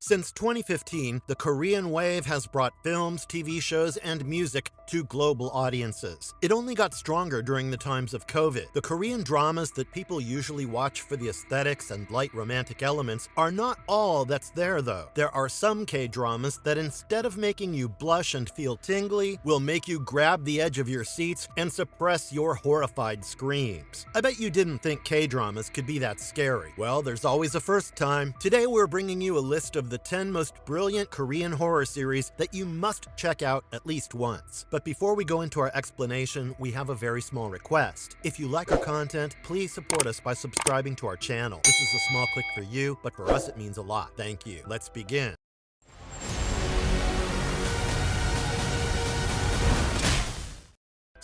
Since 2015, the Korean wave has brought films, TV shows, and music to global audiences. It only got stronger during the times of COVID. The Korean dramas that people usually watch for the aesthetics and light romantic elements are not all that's there, though. There are some K-dramas that instead of making you blush and feel tingly, will make you grab the edge of your seats and suppress your horrified screams. I bet you didn't think K-dramas could be that scary. Well, there's always a first time. Today we're bringing you a list of the 10 most brilliant Korean horror series that you must check out at least once. But before we go into our explanation, we have a very small request. If you like our content, please support us by subscribing to our channel. This is a small click for you, but for us it means a lot. Thank you. Let's begin.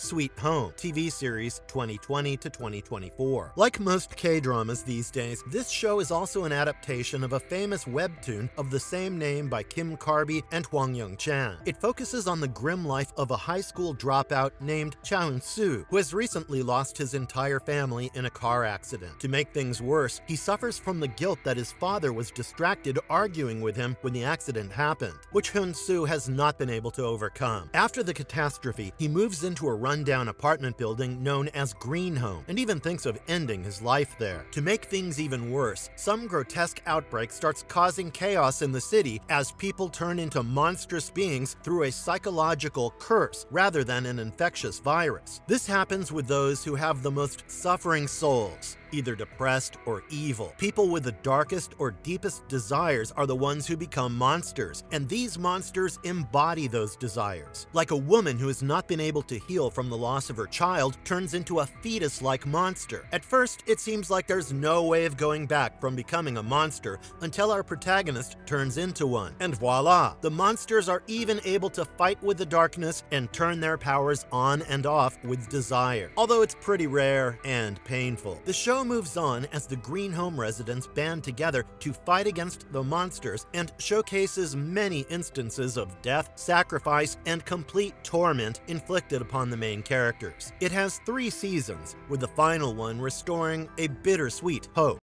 Sweet Home TV series 2020 to 2024. Like most K-dramas these days, this show is also an adaptation of a famous webtoon of the same name by Kim Carby and Hwang Young-chan. It focuses on the grim life of a high school dropout named Cha Eun-soo, who has recently lost his entire family in a car accident. To make things worse, he suffers from the guilt that his father was distracted arguing with him when the accident happened, which Eun-soo has not been able to overcome. After the catastrophe, he moves into a rundown apartment building known as Green Home and even thinks of ending his life there. To make things even worse, some grotesque outbreak starts causing chaos in the city as people turn into monstrous beings through a psychological curse rather than an infectious virus. This happens with those who have the most suffering souls, either depressed or evil. People with the darkest or deepest desires are the ones who become monsters, and these monsters embody those desires. Like a woman who has not been able to heal from the loss of her child turns into a fetus-like monster. At first, it seems like there's no way of going back from becoming a monster until our protagonist turns into one. And voila! The monsters are even able to fight with the darkness and turn their powers on and off with desire. Although it's pretty rare and painful. The show moves on as the Green Home residents band together to fight against the monsters and showcases many instances of death, sacrifice, and complete torment inflicted upon the main characters. It has 3 seasons, with the final one restoring a bittersweet hope.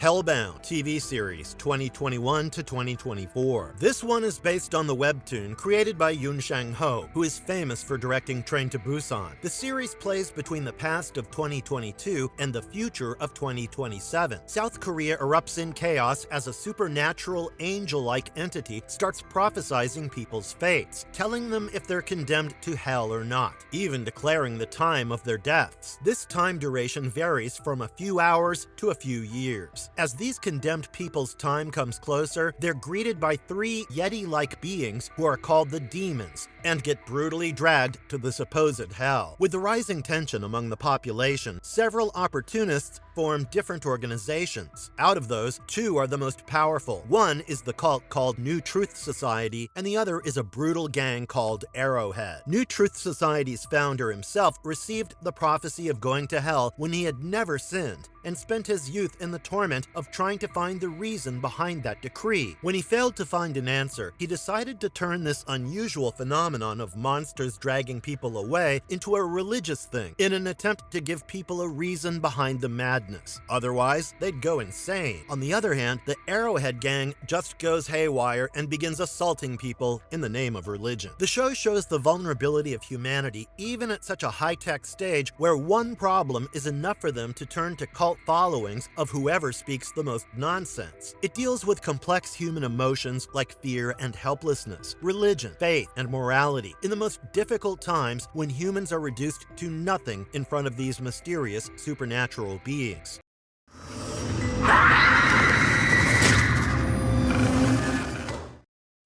Hellbound TV series 2021 to 2024. This one is based on the webtoon created by Yoon Sang-ho, who is famous for directing Train to Busan. The series plays between the past of 2022 and the future of 2027. South Korea erupts in chaos as a supernatural angel-like entity starts prophesizing people's fates, telling them if they're condemned to hell or not, even declaring the time of their deaths. This time duration varies from a few hours to a few years. As these condemned people's time comes closer, they're greeted by 3 Yeti-like beings who are called the demons and get brutally dragged to the supposed hell. With the rising tension among the population, several opportunists form different organizations. Out of those, 2 are the most powerful. One is the cult called New Truth Society, and the other is a brutal gang called Arrowhead. New Truth Society's founder himself received the prophecy of going to hell when he had never sinned, and spent his youth in the torment of trying to find the reason behind that decree. When he failed to find an answer, he decided to turn this unusual phenomenon of monsters dragging people away into a religious thing in an attempt to give people a reason behind the madness. Otherwise, they'd go insane. On the other hand, the Arrowhead gang just goes haywire and begins assaulting people in the name of religion. The show shows the vulnerability of humanity even at such a high-tech stage where one problem is enough for them to turn to cult followings of whoever speaks the most nonsense. It deals with complex human emotions like fear and helplessness, religion, faith, and morality in the most difficult times when humans are reduced to nothing in front of these mysterious supernatural beings.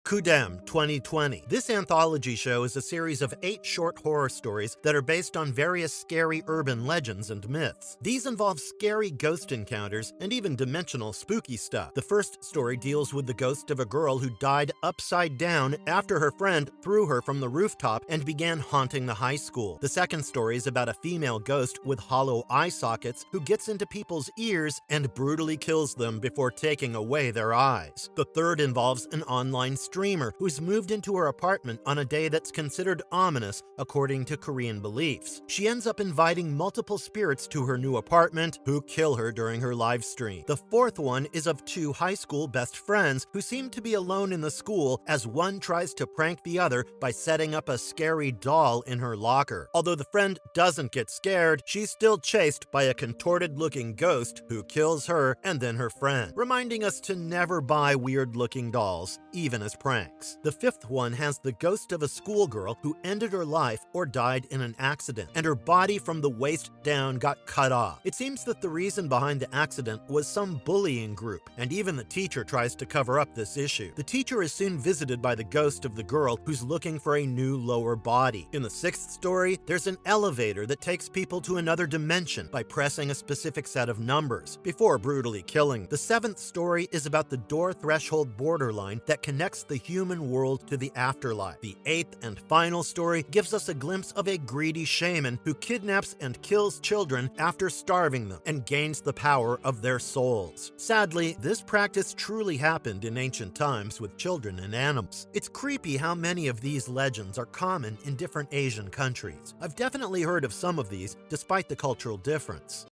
Kudem 2020. This anthology show is a series of 8 short horror stories that are based on various scary urban legends and myths. These involve scary ghost encounters and even dimensional spooky stuff. The first story deals with the ghost of a girl who died upside down after her friend threw her from the rooftop and began haunting the high school. The second story is about a female ghost with hollow eye sockets who gets into people's ears and brutally kills them before taking away their eyes. The third involves an online street streamer who's moved into her apartment on a day that's considered ominous according to Korean beliefs. She ends up inviting multiple spirits to her new apartment who kill her during her live stream. The fourth one is of two high school best friends who seem to be alone in the school as one tries to prank the other by setting up a scary doll in her locker. Although the friend doesn't get scared, she's still chased by a contorted-looking ghost who kills her and then her friend, reminding us to never buy weird-looking dolls, even as pranks. The fifth one has the ghost of a schoolgirl who ended her life or died in an accident, and her body from the waist down got cut off. It seems that the reason behind the accident was some bullying group, and even the teacher tries to cover up this issue. The teacher is soon visited by the ghost of the girl who's looking for a new lower body. In the sixth story, there's an elevator that takes people to another dimension by pressing a specific set of numbers, before brutally killing. The seventh story is about the door threshold borderline that connects the human world to the afterlife. The eighth and final story gives us a glimpse of a greedy shaman who kidnaps and kills children after starving them and gains the power of their souls. Sadly, this practice truly happened in ancient times with children and animals. It's creepy how many of these legends are common in different Asian countries. I've definitely heard of some of these, despite the cultural difference.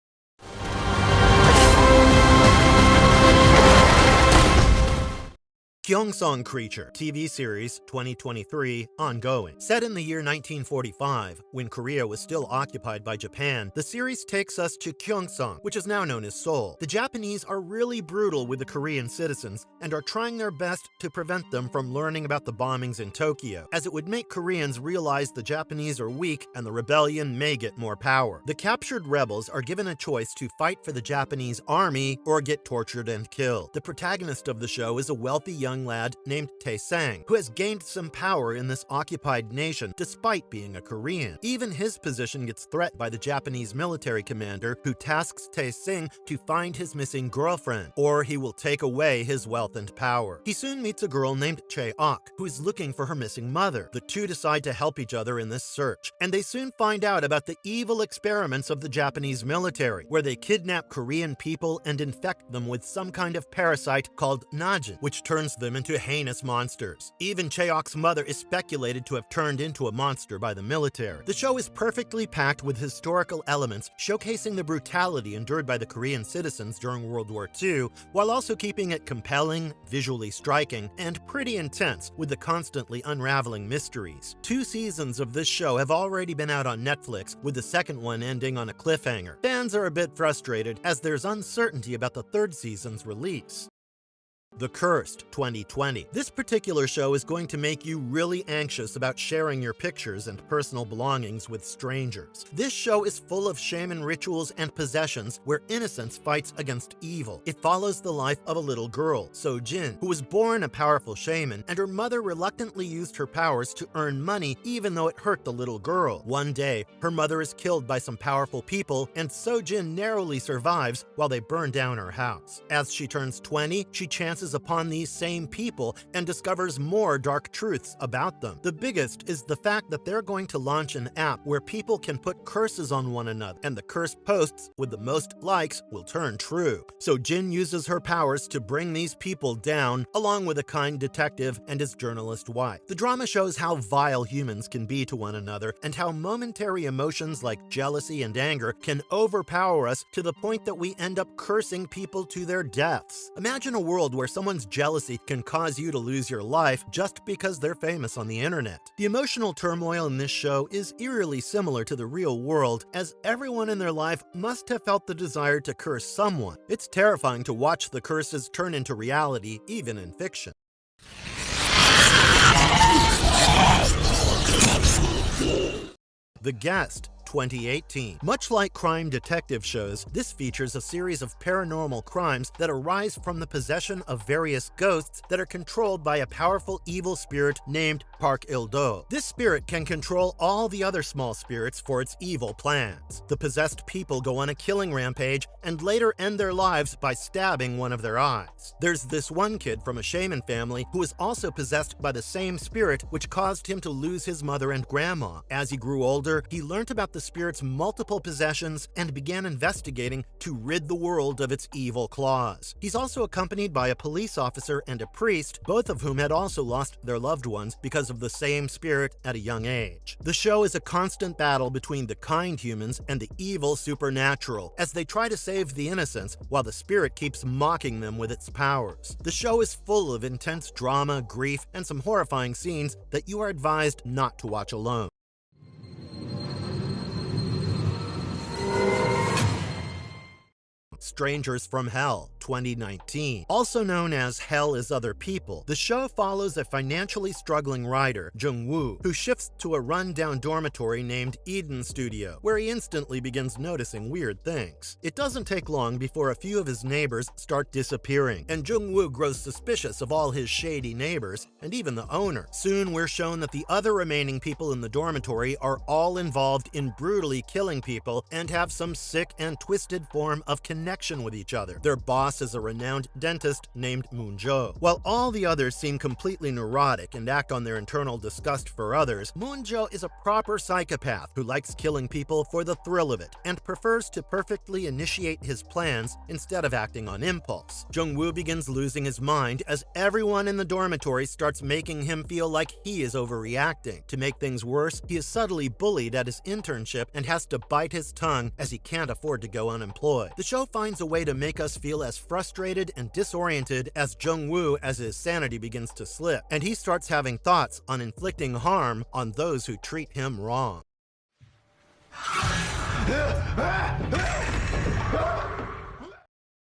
Gyeongsong Creature TV series 2023 ongoing. Set in the year 1945, when Korea was still occupied by Japan, the series takes us to Gyeongsong, which is now known as Seoul. The Japanese are really brutal with the Korean citizens and are trying their best to prevent them from learning about the bombings in Tokyo, as it would make Koreans realize the Japanese are weak and the rebellion may get more power. The captured rebels are given a choice to fight for the Japanese army or get tortured and killed. The protagonist of the show is a wealthy young lad named Tae-sang, who has gained some power in this occupied nation despite being a Korean. Even his position gets threatened by the Japanese military commander, who tasks Tae-sang to find his missing girlfriend, or he will take away his wealth and power. He soon meets a girl named Chae-ok, who is looking for her missing mother. The two decide to help each other in this search, and they soon find out about the evil experiments of the Japanese military, where they kidnap Korean people and infect them with some kind of parasite called najin, which turns them into heinous monsters. Even Chae-ok's mother is speculated to have turned into a monster by the military. The show is perfectly packed with historical elements showcasing the brutality endured by the Korean citizens during World War II, while also keeping it compelling, visually striking, and pretty intense with the constantly unraveling mysteries. 2 seasons of this show have already been out on Netflix, with the second one ending on a cliffhanger. Fans are a bit frustrated as there's uncertainty about the third season's release. The Cursed 2020. This particular show is going to make you really anxious about sharing your pictures and personal belongings with strangers. This show is full of shaman rituals and possessions where innocence fights against evil. It follows the life of a little girl, So-jin, who was born a powerful shaman, and her mother reluctantly used her powers to earn money even though it hurt the little girl. One day, her mother is killed by some powerful people, and So-jin narrowly survives while they burn down her house. As she turns 20, she chances upon these same people and discovers more dark truths about them. The biggest is the fact that they're going to launch an app where people can put curses on one another, and the cursed posts with the most likes will turn true. So Jin uses her powers to bring these people down, along with a kind detective and his journalist wife. The drama shows how vile humans can be to one another, and how momentary emotions like jealousy and anger can overpower us to the point that we end up cursing people to their deaths. Imagine a world where someone's jealousy can cause you to lose your life just because they're famous on the internet. The emotional turmoil in this show is eerily similar to the real world, as everyone in their life must have felt the desire to curse someone. It's terrifying to watch the curses turn into reality, even in fiction. The Guest 2018. Much like crime detective shows, this features a series of paranormal crimes that arise from the possession of various ghosts that are controlled by a powerful evil spirit named Park Il-do. This spirit can control all the other small spirits for its evil plans. The possessed people go on a killing rampage and later end their lives by stabbing one of their eyes. There's this one kid from a shaman family who is also possessed by the same spirit, which caused him to lose his mother and grandma. As he grew older, he learned about the the spirit's multiple possessions and began investigating to rid the world of its evil claws. He's also accompanied by a police officer and a priest, both of whom had also lost their loved ones because of the same spirit at a young age. The show is a constant battle between the kind humans and the evil supernatural, as they try to save the innocents while the spirit keeps mocking them with its powers. The show is full of intense drama, grief, and some horrifying scenes that you are advised not to watch alone. Strangers from Hell, 2019. Also known as Hell is Other People, the show follows a financially struggling writer, Jung-woo, who shifts to a run-down dormitory named Eden Studio, where he instantly begins noticing weird things. It doesn't take long before a few of his neighbors start disappearing, and Jung-woo grows suspicious of all his shady neighbors, and even the owner. Soon we're shown that the other remaining people in the dormitory are all involved in brutally killing people and have some sick and twisted form of connection with each other. Their boss is a renowned dentist named Moon-jo. While all the others seem completely neurotic and act on their internal disgust for others, Moon-jo is a proper psychopath who likes killing people for the thrill of it and prefers to perfectly initiate his plans instead of acting on impulse. Jung-woo begins losing his mind as everyone in the dormitory starts making him feel like he is overreacting. To make things worse, he is subtly bullied at his internship and has to bite his tongue as he can't afford to go unemployed. The show finds a way to make us feel as frustrated and disoriented as Jung-woo as his sanity begins to slip, and he starts having thoughts on inflicting harm on those who treat him wrong.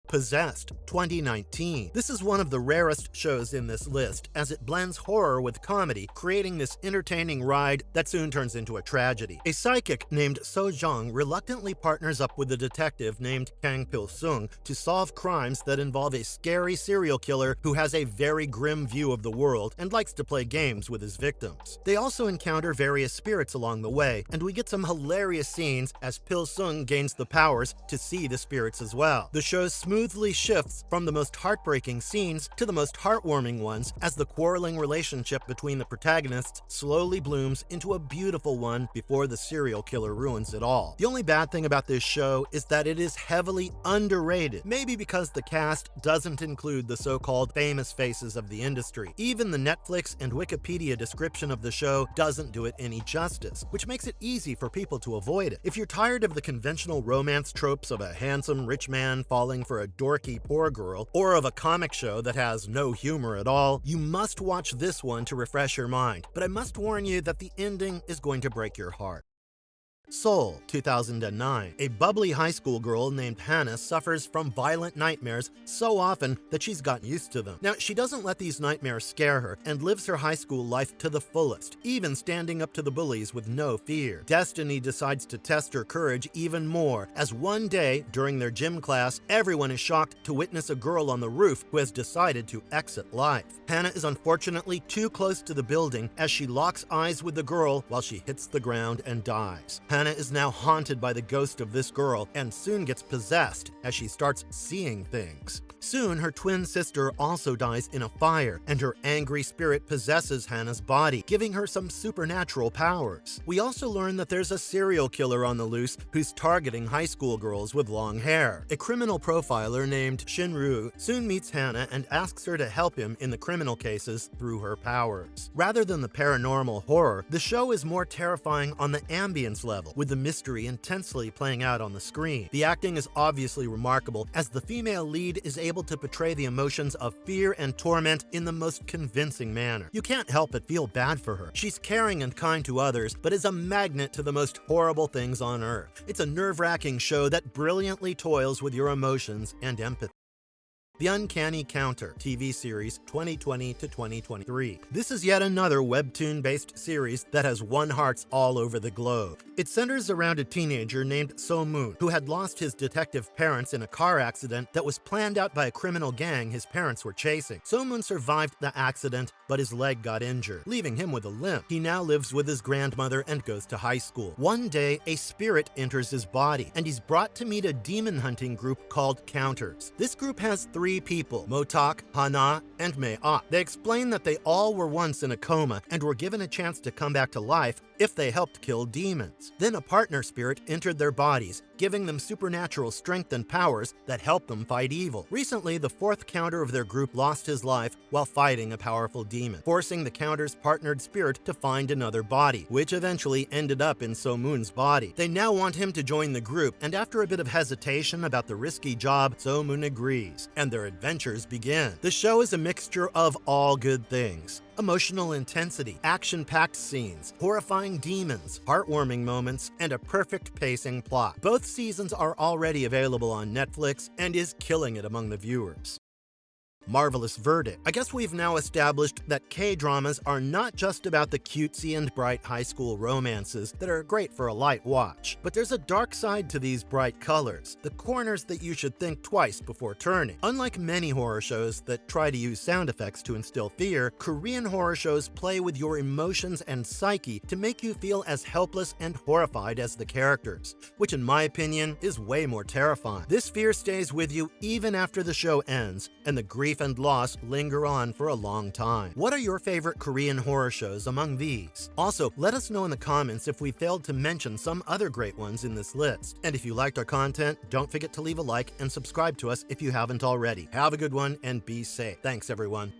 Possessed, 2019. This is one of the rarest shows in this list, as it blends horror with comedy, creating this entertaining ride that soon turns into a tragedy. A psychic named So-jung reluctantly partners up with a detective named Kang Pil-sung to solve crimes that involve a scary serial killer who has a very grim view of the world and likes to play games with his victims. They also encounter various spirits along the way, and we get some hilarious scenes as Pil-sung gains the powers to see the spirits as well. The show's smoothly shifts from the most heartbreaking scenes to the most heartwarming ones as the quarreling relationship between the protagonists slowly blooms into a beautiful one before the serial killer ruins it all. The only bad thing about this show is that it is heavily underrated, maybe because the cast doesn't include the so-called famous faces of the industry. Even the Netflix and Wikipedia description of the show doesn't do it any justice, which makes it easy for people to avoid it. If you're tired of the conventional romance tropes of a handsome rich man falling for a dorky poor girl, or of a comic show that has no humor at all, you must watch this one to refresh your mind. But I must warn you that the ending is going to break your heart. Soul, 2009. A bubbly high school girl named Hannah suffers from violent nightmares so often that she's gotten used to them. Now, she doesn't let these nightmares scare her and lives her high school life to the fullest, even standing up to the bullies with no fear. Destiny decides to test her courage even more, as one day, during their gym class, everyone is shocked to witness a girl on the roof who has decided to exit life. Hannah is unfortunately too close to the building as she locks eyes with the girl while she hits the ground and dies. Hannah is now haunted by the ghost of this girl and soon gets possessed as she starts seeing things. Soon, her twin sister also dies in a fire, and her angry spirit possesses Hannah's body, giving her some supernatural powers. We also learn that there's a serial killer on the loose who's targeting high school girls with long hair. A criminal profiler named Shinru soon meets Hannah and asks her to help him in the criminal cases through her powers. Rather than the paranormal horror, the show is more terrifying on the ambience level, with the mystery intensely playing out on the screen. The acting is obviously remarkable, as the female lead is able to portray the emotions of fear and torment in the most convincing manner. You can't help but feel bad for her. She's caring and kind to others, but is a magnet to the most horrible things on earth. It's a nerve-wracking show that brilliantly toils with your emotions and empathy. The Uncanny Counter TV series 2020 to 2023. This is yet another webtoon-based series that has won hearts all over the globe. It centers around a teenager named So-moon, who had lost his detective parents in a car accident that was planned out by a criminal gang his parents were chasing. So-moon survived the accident, but his leg got injured, leaving him with a limp. He now lives with his grandmother and goes to high school. One day, a spirit enters his body, and he's brought to meet a demon hunting group called Counters. This group has three people, Motak, Hana, and Mei-ah. They explain that they all were once in a coma and were given a chance to come back to life if they helped kill demons. Then a partner spirit entered their bodies, giving them supernatural strength and powers that helped them fight evil. Recently, the fourth counter of their group lost his life while fighting a powerful demon, forcing the counter's partnered spirit to find another body, which eventually ended up in So-moon's body. They now want him to join the group, and after a bit of hesitation about the risky job, So-moon agrees, and their adventures begin. The show is a mixture of all good things: emotional intensity, action-packed scenes, horrifying demons, heartwarming moments, and a perfect pacing plot. Both seasons are already available on Netflix and is killing it among the viewers. Marvelous verdict. I guess we've now established that K-dramas are not just about the cutesy and bright high school romances that are great for a light watch, but there's a dark side to these bright colors, the corners that you should think twice before turning. Unlike many horror shows that try to use sound effects to instill fear, Korean horror shows play with your emotions and psyche to make you feel as helpless and horrified as the characters, which in my opinion is way more terrifying. This fear stays with you even after the show ends, and the grief and loss linger on for a long time. What are your favorite Korean horror shows among these? Also, let us know in the comments if we failed to mention some other great ones in this list. And if you liked our content, don't forget to leave a like and subscribe to us if you haven't already. Have a good one and be safe. Thanks, everyone.